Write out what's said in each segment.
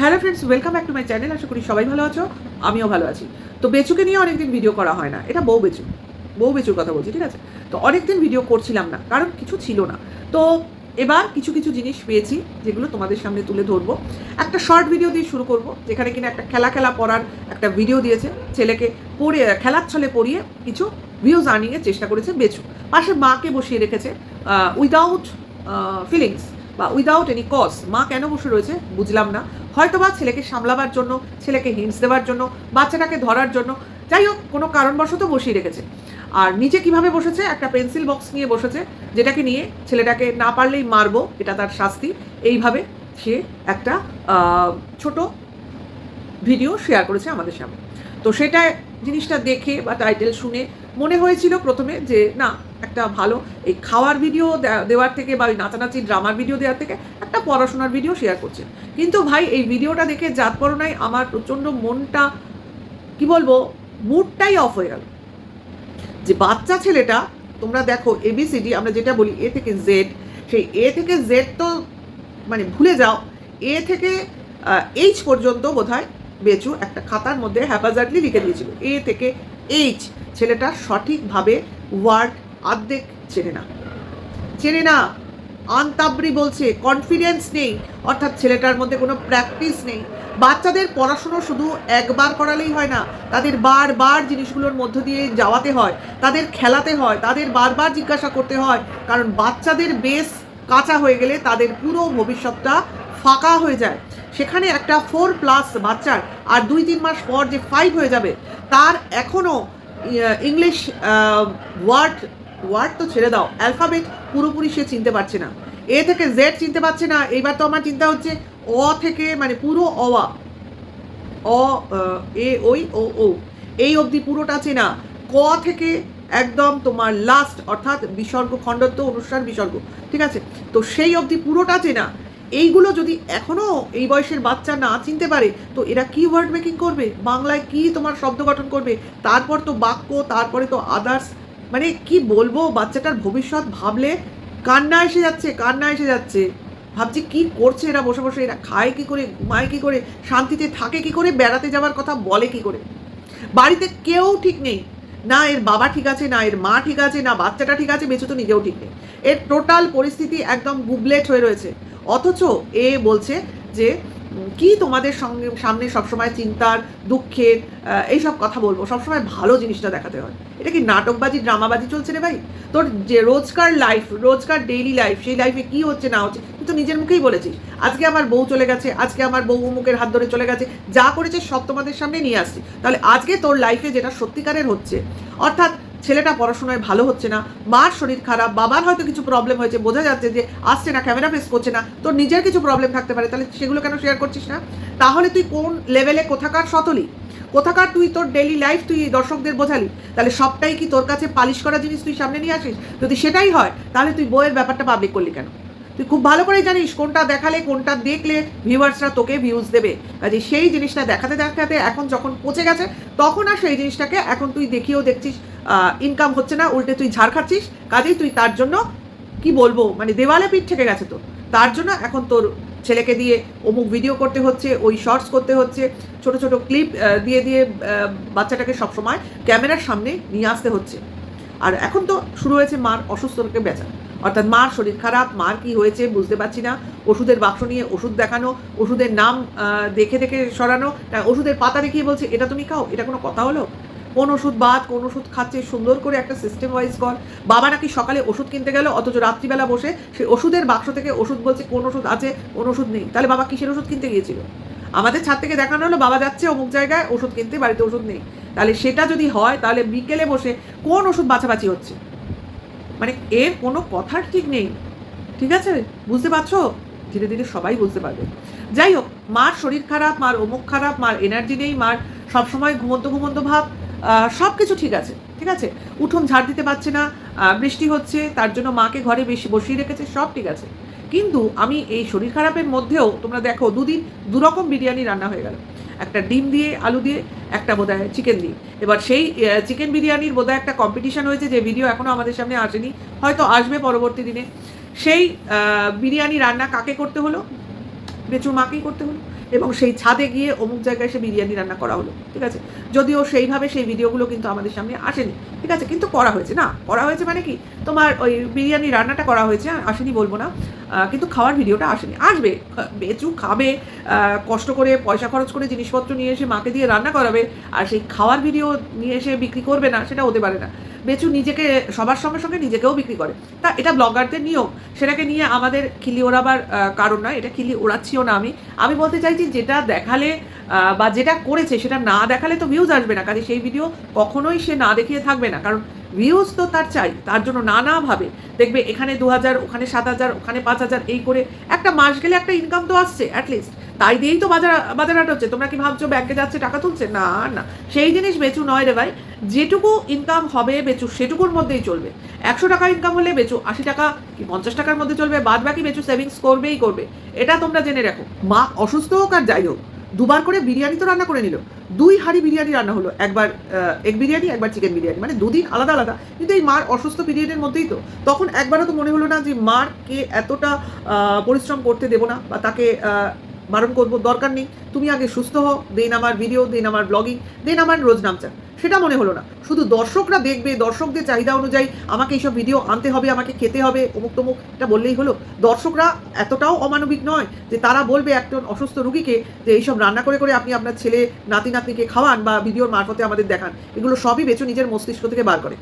Hello friends, welcome back to my channel. আশা করি সবাই ভালো আছো, আমিও ভালো আছি। তো বেচুকে নিয়ে অনেকদিন ভিডিও করা হয় না, এটা বউ বেচুর কথা বলছি, ঠিক আছে? তো অনেকদিন ভিডিও করছিলাম না, কারণ কিছু ছিল না। তো এবার কিছু কিছু জিনিস পেয়েছি যেগুলো তোমাদের সামনে তুলে ধরবো। একটা শর্ট ভিডিও দিয়ে শুরু করব, যেখানে কিনা একটা খেলা পড়ার একটা ভিডিও দিয়েছে, ছেলেকে পড়িয়ে খেলার ছলে পড়িয়ে কিছু ভিউজ আর্নিংয়ের চেষ্টা করেছে বেচু। পাশে মাকে বসিয়ে রেখেছে উইদাউট ফিলিংস বা উইদাউট এনি কজ। মা কেন বসে রয়েছে বুঝলাম না, হয়তোবা ছেলেকে সামলাবার জন্য, ছেলেকে হিন্টস দেওয়ার জন্য, বাচ্চাটাকে ধরার জন্য, যাই হোক কোনো কারণবশত বসিয়ে রেখেছে। আর নিচে কিভাবে বসেছে, একটা পেন্সিল বক্স নিয়ে বসেছে, যেটাকে নিয়ে ছেলেটাকে না পারলেই মারবো, এটা তার শাস্তি। এইভাবে সে একটা ছোট ভিডিও শেয়ার করেছে আমাদের সামনে। তো সেটা জিনিসটা দেখে বা টাইটেল শুনে মনে হয়েছিল প্রথমে যে না, একটা ভালো এই খাওয়ার ভিডিও দেওয়ার থেকে বা ওই নাচানাচি ড্রামার ভিডিও দেওয়ার থেকে একটা পড়াশোনার ভিডিও শেয়ার করছে। কিন্তু ভাই এই ভিডিওটা দেখে জাত পরনায় আমার প্রচণ্ড মনটা, কি বলবো, মুডটাই অফ হয়ে গেল। যে বাচ্চা ছেলেটা, তোমরা দেখো এবিসিডি আমরা যেটা বলি এ থেকে জেড, সেই এ থেকে জেড তো মানে ভুলে যাও, এ থেকে এইচ পর্যন্ত বোধহয় বেচু একটা খাতার মধ্যে হ্যাপাজার্ডলি লিখে দিয়েছিল, এ থেকে এইচ। ছেলেটা সঠিকভাবে ওয়ার্ড অর্ধেক চেনে না, আনতাবরি বলছে, কনফিডেন্স নেই, অর্থাৎ ছেলেটার মধ্যে কোনো প্র্যাকটিস নেই। বাচ্চাদের পড়াশুনো শুধু একবার করালেই হয় না, তাদের বারবার জিনিসগুলোর মধ্য দিয়ে যাওয়াতে হয়, তাদের খেলাতে হয়, তাদের বারবার জিজ্ঞাসা করতে হয়, কারণ বাচ্চাদের বেস কাঁচা হয়ে গেলে তাদের পুরো ভবিষ্যৎটা ফাঁকা হয়ে যায়। সেখানে একটা 4+ বাচ্চার আর 2-3 মাস পর যে 5 হয়ে যাবে, তার এখনও ইংলিশ ওয়ার্ড তো ছেড়ে দাও, অ্যালফাবেট পুরোপুরি সে চিনতে পারছে না, এ থেকে জেড চিনতে পারছে না। এইবার তো আমার চিন্তা হচ্ছে অ থেকে মানে পুরো এ ওই ও এই অবধি পুরোটা চেনা, ক থেকে একদম তোমার লাস্ট অর্থাৎ বিসর্গ, খণ্ডত্ব, অনুষ্ঠান, বিসর্গ, ঠিক আছে? তো সেই অবধি পুরোটা চেনা। এইগুলো যদি এখনও এই বয়সের বাচ্চা না চিনতে পারে, তো এরা কি ওয়ার্ড মেকিং করবে, বাংলায় কি তোমার শব্দ গঠন করবে, তারপর তো বাক্য, তারপরে তো আদার্স, মানে কি বলবো, বাচ্চাটার ভবিষ্যৎ ভাবলে কান্না এসে যাচ্ছে। ভাবছি কি করছে এরা বসে বসে, এরা খায় কি করে, ঘুমায় কি করে, শান্তিতে থাকে কি করে, বেড়াতে যাওয়ার কথা বলে কি করে। বাড়িতে কেউ ঠিক নেই, না এর বাবা ঠিক আছে, না এর মা ঠিক আছে, না বাচ্চাটা ঠিক আছে, বেঁচে তো নিজেও ঠিক নেই। এর টোটাল পরিস্থিতি একদম গুবলেট হয়ে রয়েছে। অথচ এ বলছে যে কি তোমাদের সামনে সবসময় চিন্তার, দুঃখের এইসব কথা বলবো, সবসময় ভালো জিনিসটা দেখাতে হয়। এটা কি নাটকবাজি, ড্রামাবাজি চলছে রে ভাই? তোর যে রোজকার ডেইলি লাইফ, সেই লাইফে কি হচ্ছে না হচ্ছে তুই তো নিজের মুখেই বলেছিস। আজকে আমার বউ চলে গেছে, আজকে আমার বউ অমুকের হাত ধরে চলে গেছে, যা করেছে সব তোমাদের সামনে নিয়ে আসছি। তাহলে আজকে তোর লাইফে যেটা সত্যিকারের হচ্ছে, অর্থাৎ ছেলেটা পড়াশোনায় ভালো হচ্ছে না, মার শরীর খারাপ, বাবার হয়তো কিছু প্রবলেম হয়েছে, বোঝা যাচ্ছে যে আসছে না, ক্যামেরা ফেস করছে না, তোর নিজের কিছু প্রবলেম থাকতে পারে, তাহলে সেগুলো কেন শেয়ার করছিস না? তাহলে তুই কোন লেভেলে, কোথাকার সতলি, কোথাকার তুই তোর ডেইলি লাইফ তুই দর্শকদের বোঝালি? তাহলে সবটাই কি তোর কাছে পালিশ করা জিনিস তুই সামনে নিয়ে আসিস? যদি সেটাই হয়, তাহলে তুই বইয়ের ব্যাপারটা পাবলিক করলি কেন? তুই খুব ভালো করেই জানিস কোনটা দেখালে, কোনটা দেখলে ভিউয়ার্সরা তোকে ভিউজ দেবে। কাজে সেই জিনিসটা দেখাতে দেখাতে এখন যখন পচে গেছে, তখন আর সেই জিনিসটাকে এখন তুই দেখিয়েও দেখছিস ইনকাম হচ্ছে না, উল্টে তুই ঝাড় খাচ্ছিস। কাজেই তুই তার জন্য কি বলবো, মানে দেওয়ালে পিঠ থেকে গেছে তো, তার জন্য এখন তোর ছেলেকে দিয়ে অমুক ভিডিও করতে হচ্ছে, ওই শর্টস করতে হচ্ছে, ছোট ছোট ক্লিপ দিয়ে বাচ্চাটাকে সবসময় ক্যামেরার সামনে নিয়ে আসতে হচ্ছে। আর এখন তো শুরু হয়েছে মার অসুস্থতাকে বেচা, অর্থাৎ মার শরীর খারাপ, মার কি হয়েছে বুঝতে পারছি না, ওষুধের বাক্স নিয়ে ওষুধ দেখানো, ওষুধের নাম দেখে সরানো, ওষুধের পাতা দেখিয়ে বলছে এটা তুমি খাও। এটা কোনো কথা হলো? কোন ওষুধ বাদ, কোন ওষুধ খাচ্ছে, সুন্দর করে একটা সিস্টেম ওয়াইজ কর। বাবা নাকি সকালে ওষুধ কিনতে গেল, অথচ রাত্রিবেলা বসে সেই ওষুধের বাক্স থেকে ওষুধ বলছে কোন ওষুধ আছে, কোন ওষুধ নেই। তাহলে বাবা কিসের ওষুধ কিনতে গিয়েছিল? আমাদের ছাদ থেকে দেখানো হলো বাবা যাচ্ছে অমুক জায়গায় ওষুধ কিনতে, বাড়িতে ওষুধ নেই। তাহলে সেটা যদি হয়, তাহলে বিকেলে বসে কোন ওষুধ বাছাবাছি হচ্ছে? মানে এর কোনো কথার ঠিক নেই, ঠিক আছে? বুঝতে পারছো? ধীরে ধীরে সবাই বুঝতে পারবে। যাই হোক, মার শরীর খারাপ, মার অমুক খারাপ, মার এনার্জি নেই, মার সবসময় ঘুমন্ত ভাব, সব কিছু ঠিক আছে, উঠোন ঝাড় দিতে পারছে না, বৃষ্টি হচ্ছে, তার জন্য মাকে ঘরে বেশি বসিয়ে রেখেছে, সব ঠিক আছে। কিন্তু আমি এই শরীর খারাপের মধ্যেও তোমরা দেখো 2 দিন 2 রকম বিরিয়ানি রান্না হয়ে গেল, একটা ডিম দিয়ে, আলু দিয়ে, একটা বোধহয় চিকেন দিয়ে। এবার সেই চিকেন বিরিয়ানির বোধহয় একটা কম্পিটিশান হয়েছে, যে ভিডিও এখনও আমাদের সামনে আসেনি, হয়তো আসবে পরবর্তী দিনে। সেই বিরিয়ানি রান্না কাকে করতে হলো? বেচুর মাকেই করতে হলো। এবং সেই ছাদে গিয়ে অমুক জায়গায় সে বিরিয়ানি রান্না করা হলো, ঠিক আছে। যদিও সেইভাবে সেই ভিডিওগুলো কিন্তু আমাদের সামনে আসেনি, ঠিক আছে, কিন্তু করা হয়েছে। না, করা হয়েছে মানে কি, তোমার ওই বিরিয়ানি রান্নাটা করা হয়েছে, আসেনি বলবো না, কিন্তু খাওয়ার ভিডিওটা আসেনি। আসবে, বেচু খাবে, কষ্ট করে পয়সা খরচ করে জিনিসপত্র নিয়ে এসে মাকে দিয়ে রান্না করাবে, আর সেই খাওয়ার ভিডিও নিয়ে এসে বিক্রি করবে না, সেটা হতে পারে না। বেচু নিজেকে সবার সঙ্গে সঙ্গে নিজেকেও বিক্রি করে, তা এটা ব্লগারদের নিয়ম, সেটাকে নিয়ে আমাদের খিলি ওড়াবার কারণ নয়, এটা খিলি ওড়াচ্ছিও না আমি বলতে চাইছি যেটা দেখালে বা যেটা করেছে সেটা না দেখালে তো ভিউজ আসবে না, কাজে সেই ভিডিও কখনোই সে না দেখিয়ে থাকবে না, কারণ ভিউজ তো তার চাই, তার জন্য নানাভাবে দেখবে এখানে 2000, ওখানে 7000, ওখানে 5000, এই করে একটা মাস গেলে একটা ইনকাম তো আসছে অ্যাটলিস্ট, তাই দিয়েই তো বাজারহাট হচ্ছে। তোমরা কি ভাবছো ব্যাংকে যাচ্ছে টাকা তুলছে? না না, সেই জিনিস বেচু নয় রে ভাই। যেটুকু ইনকাম হবে বেচু সেটুকুর মধ্যেই চলবে। 100 টাকা ইনকাম হলে বেচু 80 টাকা কি 50 টাকার মধ্যে চলবে, বাদ বাকি বেচু সেভিংস করবেই করবে, এটা তোমরা জেনে রাখো। মা অসুস্থ হোক আর যাই হোক, দুবার করে বিরিয়ানি তো রান্না করে নিল, 2 হাঁড়ি বিরিয়ানি রান্না হলো, একবার এগ বিরিয়ানি, একবার চিকেন বিরিয়ানি, মানে দুদিন আলাদা আলাদা, কিন্তু এই মার অসুস্থ পিরিয়ডের মধ্যেই তো। তখন একবারও তো মনে হলো না যে মারকে এতটা পরিশ্রম করতে দেবো না বা তাকে বারণ করবো, দরকার নেই, তুমি আগে সুস্থ হও, দেন আমার ভিডিও, দেন আমার ব্লগিং, দেন আমার রোজ নামচান, সেটা মনে হলো না। শুধু দর্শকরা দেখবে, দর্শকদের চাহিদা অনুযায়ী আমাকে এইসব ভিডিও আনতে হবে, আমাকে খেতে হবে, অমুক তমুক, এটা বললেই হলো। দর্শকরা এতটাও অমানবিক নয় যে তারা বলবে একজন অসুস্থ রুগীকে যে এইসব রান্না করে করে আপনি আপনার ছেলে নাতি নাতনিকে খাওয়ান বা ভিডিওর মারফতে আমাদের দেখান, এগুলো সবই বেচু নিজের মস্তিষ্ক থেকে বার করে।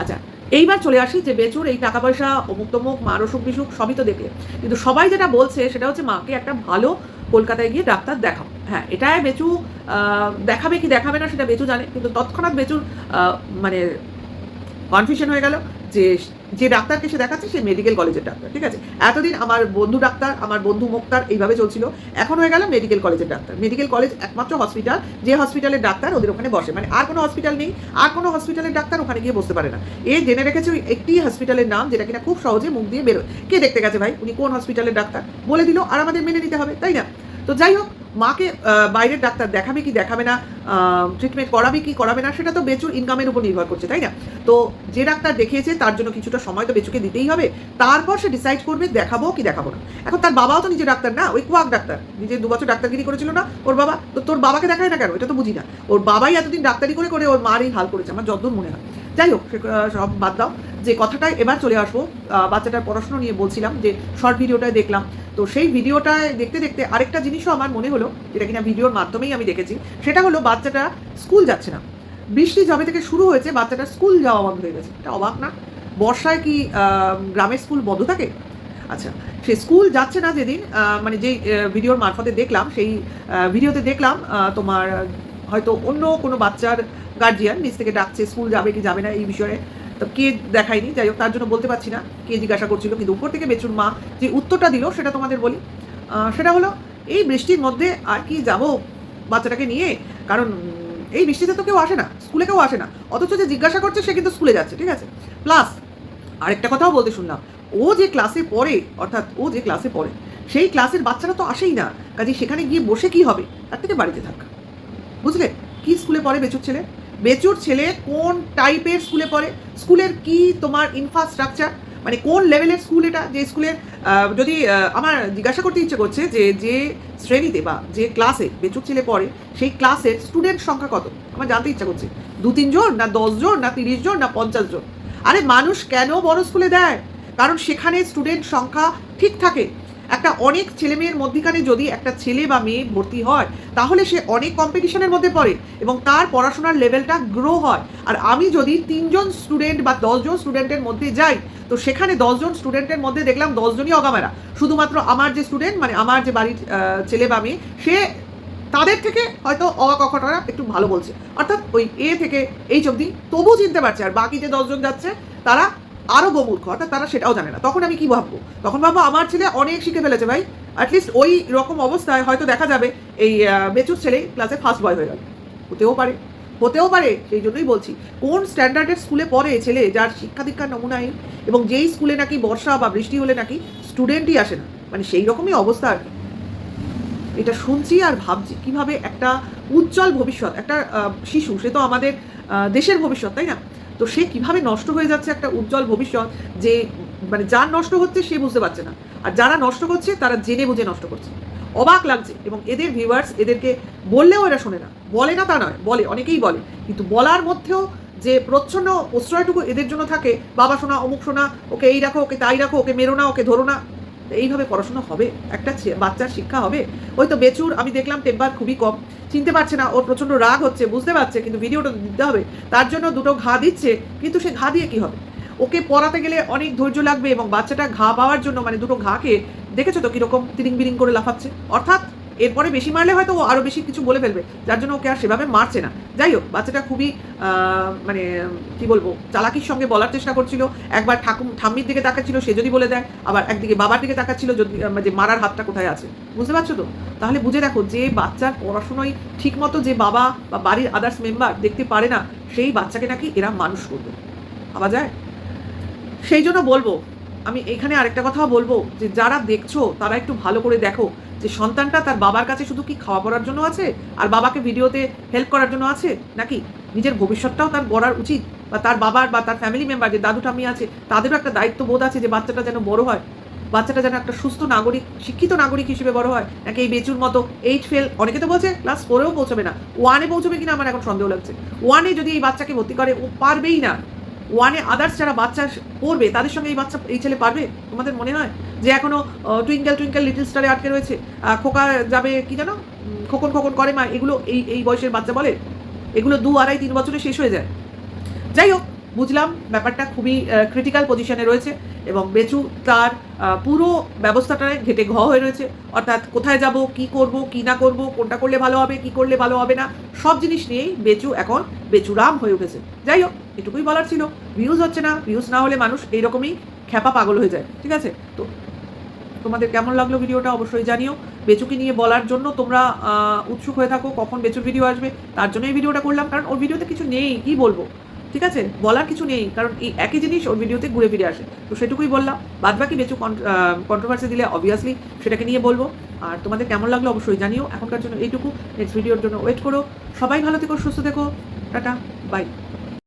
আচ্ছা, এইবার চলে আসি যে বেচুর এই টাকা পয়সা অমুক তমুক, মার অসুখ বিসুখ সবই তো দেখলে, কিন্তু সবাই যেটা বলছে সেটা হচ্ছে মাকে একটা ভালো কলকাতায় গিয়ে ডাক্তার দেখাও। হ্যাঁ, এটাই বেচু দেখাবে কি দেখাবে না সেটা বেচু জানে, কিন্তু তৎক্ষণাৎ বেচুর মানে কনফিউশন হয়ে গেল যে ডাক্তারকে সে দেখাচ্ছে সে মেডিকেল কলেজের ডাক্তার, ঠিক আছে। এতদিন আমার বন্ধু ডাক্তার, আমার বন্ধু মুক্তার, এইভাবে চলছিল, এখন হয়ে গেল মেডিকেল কলেজের ডাক্তার। মেডিকেল কলেজ একমাত্র হসপিটাল, যে হসপিটালের ডাক্তার ওদের ওখানে বসে, মানে আর কোনো হসপিটাল নেই, আর কোনো হসপিটালের ডাক্তার ওখানে গিয়ে বসতে পারে না। এ জেনে রেখেছে ওই একটি হসপিটালের নাম, যেটা কিনা খুব সহজে মুখ দিয়ে বেরোয়। কে দেখতে গেছে ভাই, উনি কোন হসপিটালের ডাক্তার বলে দিল, আর আমাদের মেনে নিতে হবে, তাই না? তো যাই হোক, মাকে বাইরের ডাক্তার দেখাবে কি দেখাবে না, ট্রিটমেন্ট করাবে কি করাবে না, সেটা তো বেচুর ইনকামের উপর নির্ভর করছে, তাই না? তো যে ডাক্তার দেখিয়েছে তার জন্য কিছুটা সময় তো বেচুকে দিতেই হবে, তারপর সে ডিসাইড করবে দেখাবো কি দেখাবো না। এখন তার বাবাও তো নিজে ডাক্তার না, ওই কোয়াক ডাক্তার, নিজে 2 বছর ডাক্তারগিরি করেছিল না ওর বাবা, তো তোর বাবাকে দেখায় না কেন, এটা তো বুঝি না। ওর বাবাই এতদিন ডাক্তারি করে করে ওর মার এই হাল করেছে, আমার যতদূর মনে হয়। যাই হোক, সব বাদ দাও, যে কথাটায় এবার চলে আসবো, বাচ্চাটার পড়াশোনা নিয়ে বলছিলাম যে শর্ট ভিডিওটায় দেখলাম, তো সেই ভিডিওটায় দেখতে দেখতে আরেকটা জিনিসও আমার মনে হলো, যেটা কিনা ভিডিওর মাধ্যমেই আমি দেখেছি, সেটা হলো বাচ্চাটা স্কুল যাচ্ছে না। বৃষ্টি যবে থেকে শুরু হয়েছে বাচ্চাটা স্কুল যাওয়া বন্ধ হয়ে গেছে, এটা অবাক না? বর্ষায় কি গ্রামের স্কুল বন্ধ থাকে? আচ্ছা, সে স্কুল যাচ্ছে না যেদিন, মানে যেই ভিডিওর মারফতে দেখলাম, সেই ভিডিওতে দেখলাম তোমার হয়তো অন্য কোনো বাচ্চার গার্জিয়ান নিজ থেকে ডাকছে স্কুল যাবে কি যাবে না এই বিষয়ে, তো কে দেখায়নি, যাই হোক তার জন্য বলতে পারছি না কে জিজ্ঞাসা করছিল, কিন্তু উপর থেকে বেচুর মা যে উত্তরটা দিল সেটা তোমাদের বলি। সেটা হলো, এই বৃষ্টির মধ্যে আর কি যাব বাচ্চাটাকে নিয়ে, কারণ এই বৃষ্টিতে তো কেউ আসে না, স্কুলে কেউ আসে না, অথচ যে জিজ্ঞাসা করছে সে কিন্তু স্কুলে যাচ্ছে, ঠিক আছে। প্লাস আরেকটা কথাও বলতে শুনলাম, ও যে ক্লাসে পড়ে, অর্থাৎ ও যে ক্লাসে পড়ে সেই ক্লাসের বাচ্চারা তো আসেই না, কাজে সেখানে গিয়ে বসে কি হবে, তার থেকে বাড়িতে থাক। বুঝলে কি স্কুলে পড়ে বেচুর ছেলে? বেচুর ছেলে কোন টাইপের স্কুলে পড়ে, স্কুলের কি তোমার ইনফ্রাস্ট্রাকচার, মানে কোন লেভেলের স্কুল এটা, যে স্কুলের যদি আমার জিজ্ঞাসা করতে ইচ্ছে করছে যে শ্রেণীতে বা যে ক্লাসে বেচুর ছেলে পড়ে সেই ক্লাসের স্টুডেন্ট সংখ্যা কত, আমার জানতে ইচ্ছা করছে। 2-3 জন না 10 জন না 30 জন না 50 জন? আরে মানুষ কেন বড় স্কুলে দেয়? কারণ সেখানে স্টুডেন্ট সংখ্যা ঠিক থাকে। একটা অনেক ছেলে মেয়ের মধ্যিখানে যদি একটা ছেলে বা মেয়ে ভর্তি হয়, তাহলে সে অনেক কম্পিটিশনের মধ্যে পড়ে এবং তার পড়াশোনার লেভেলটা গ্রো হয়। আর আমি যদি 3 জন স্টুডেন্ট বা 10 জন স্টুডেন্টের মধ্যে যাই, তো সেখানে 10 জন স্টুডেন্টের মধ্যে দেখলাম 10 জনই অগামেরা, শুধুমাত্র আমার যে স্টুডেন্ট, মানে আমার যে বাড়ির ছেলে বা মেয়ে, সে তাদের থেকে হয়তো অ কখটা একটু ভালো বলছে, অর্থাৎ ওই এ থেকে এইচ অবধি তবু চিনতে পারছে, আর বাকি যে 10 জন যাচ্ছে তারা আরও গোমূর্খ, অর্থাৎ তারা সেটাও জানে না। তখন আমি কি ভাববো? তখন ভাববো আমার ছেলে অনেক শিখে ফেলেছে ভাই, অ্যাটলিস্ট ওই রকম অবস্থায় হয়তো দেখা যাবে এই বেচুর ছেলে ক্লাসে ফার্স্ট বয় হয়ে গেল, হতেও পারে। সেই জন্যই বলছি, কোন স্ট্যান্ডার্ডের স্কুলে পড়ে ছেলে যার শিক্ষা দীক্ষার নমুনাই, এবং যেই স্কুলে নাকি বর্ষা বা বৃষ্টি হলে নাকি স্টুডেন্টই আসে না, মানে সেই রকমই অবস্থা আর কি। এটা শুনছি আর ভাবছি কিভাবে একটা উজ্জ্বল ভবিষ্যৎ, একটা শিশু, সে তো আমাদের দেশের ভবিষ্যৎ, তাই না? তো সে কিভাবে নষ্ট হয়ে যাচ্ছে একটা উজ্জ্বল ভবিষ্যৎ, যে মানে যার নষ্ট হচ্ছে সে বুঝতে পারছে না, আর যারা নষ্ট করছে তারা জেনে বুঝে নষ্ট করছে। অবাক লাগছে। এবং এদের ভিউয়ার্স এদেরকে বললেও এরা শোনে না, বলে না তা নয়, বলে, অনেকেই বলে, কিন্তু বলার মধ্যেও যে প্রচ্ছন্ন প্রশ্রয়টুকু এদের জন্য থাকে, বাবা শোনা, অমুক শোনা, ওকে এই রাখো, ওকে তাই রাখো, ওকে মেরো না, ওকে ধরো না। এইভাবে পড়াশোনা হবে? একটা বাচ্চার শিক্ষা হবে? ওই তো বেচুর আমি দেখলাম টেম্পার খুবই কম, চিনতে পারছে না, ওর প্রচণ্ড রাগ হচ্ছে, বুঝতে পারছে, কিন্তু ভিডিওটা দিতে হবে, তার জন্য দুটো ঘা দিচ্ছে, কিন্তু সে ঘা দিয়ে কী হবে? ওকে পড়াতে গেলে অনেক ধৈর্য লাগবে, এবং বাচ্চাটা ঘা পাওয়ার জন্য, মানে দুটো ঘাকে দেখেছো তো কীরকম তিরিং বিরিং করে লাফাচ্ছে, অর্থাৎ এরপরে বেশি মারলে হয়তো ও আরও বেশি কিছু বলে ফেলবে, যার জন্য ওকে আর সেভাবে মারছে না। যাই হোক, বাচ্চাটা খুবই মানে কি বলবো, চালাকির সঙ্গে বলার চেষ্টা করছিল। একবার ঠাম্মির দিকে তাকাচ্ছিল, সে যদি বলে দেয়, আবার একদিকে বাবার দিকে তাকাচ্ছিল, যদি যে মারার হাতটা কোথায় আছে, বুঝতে পারছো তো? তাহলে বুঝে দেখো, যে বাচ্চার পড়াশোনায় ঠিকমতো যে বাবা বা বাড়ির আদার্স মেম্বার দেখতে পারে না, সেই বাচ্চাকে নাকি এরা মানুষ করবে, ভাবা যায়? সেই জন্য বলবো, আমি এখানে আরেকটা কথাও বলবো, যে যারা দেখছো তারা একটু ভালো করে দেখো যে সন্তানটা তার বাবার কাছে শুধু কি খাওয়া পড়ার জন্য আছে, আর বাবাকে ভিডিওতে হেল্প করার জন্য আছে, নাকি নিজের ভবিষ্যৎটাও তার গড়ার উচিত, বা তার বাবার বা তার ফ্যামিলি মেম্বার যে দাদু ঠাম্মি আছে, তাদেরও একটা দায়িত্ববোধ আছে যে বাচ্চাটা যেন বড় হয়, বাচ্চাটা যেন একটা সুস্থ নাগরিক, শিক্ষিত নাগরিক হিসেবে বড় হয়। নাকি এই বেচুর মতো 8 ফেল, অনেকে তো বলছে ক্লাস 4-এও পৌঁছবে না, 1-এ পৌঁছবে কিনা আমার এখন সন্দেহ লাগছে। 1-এ যদি এই বাচ্চাকে ভর্তি করে, ও পারবেই না। 1-এ আদার্স যারা বাচ্চা পড়বে তাদের সঙ্গে এই ছেলে পারবে? তোমাদের মনে হয় যে এখনো টুইঙ্কেল টুইঙ্কেল লিটল স্টারে আটকে রয়েছে? খোকা যাবে কি জানো, খোকন খোকন করে মা, এগুলো এই বয়সের বাচ্চা বলে? এগুলো 2, 2.5, 3 বছরে শেষ হয়ে যায়। যাই হোক, বুঝলাম ব্যাপারটা খুবই ক্রিটিক্যাল পজিশনে রয়েছে, এবং বেচু তার পুরো ব্যবস্থাটায় ঘেটে ঘ হয়ে রয়েছে। অর্থাৎ কোথায় যাব, কি করব, কি না করব, কোনটা করলে ভালো হবে, কি করলে ভালো হবে না, সব জিনিস নিয়েই বেচু এখন বেচুরাম হয়ে উঠেছে। যাই হোক, এটুকুই বলার ছিল। ভিউজ হচ্ছে না, ভিউজ না হলে মানুষ এইরকমই খ্যাপা পাগল হয়ে যায়, ঠিক আছে? তো তোমাদের কেমন লাগলো ভিডিওটা অবশ্যই জানিও। বেচুকে নিয়ে বলার জন্য তোমরা উৎসুক হয়ে থাকো কখন বেচুর ভিডিও আসবে, তার জন্য এই ভিডিওটা করলাম, কারণ ওর ভিডিওতে কিছু নেই, কি বলবো, ঠিক আছে? বলার কিছু নেই, কারণ এই একই জিনিস ওর ভিডিওতে ঘুরে ফিরে আসে, তো সেটুকুই বললাম। বাদবাকি বেচু কন্ট্রোভার্সি দিলে অবভিয়াসলি সেটাকে নিয়ে বলবো। আর তোমাদের কেমন লাগলো অবশ্যই জানিও। এখনকার জন্য এইটুকু, নেক্সট ভিডিওর জন্য ওয়েট করো। সবাই ভালো থেকো, সুস্থ থেকো, টাটা, বাই।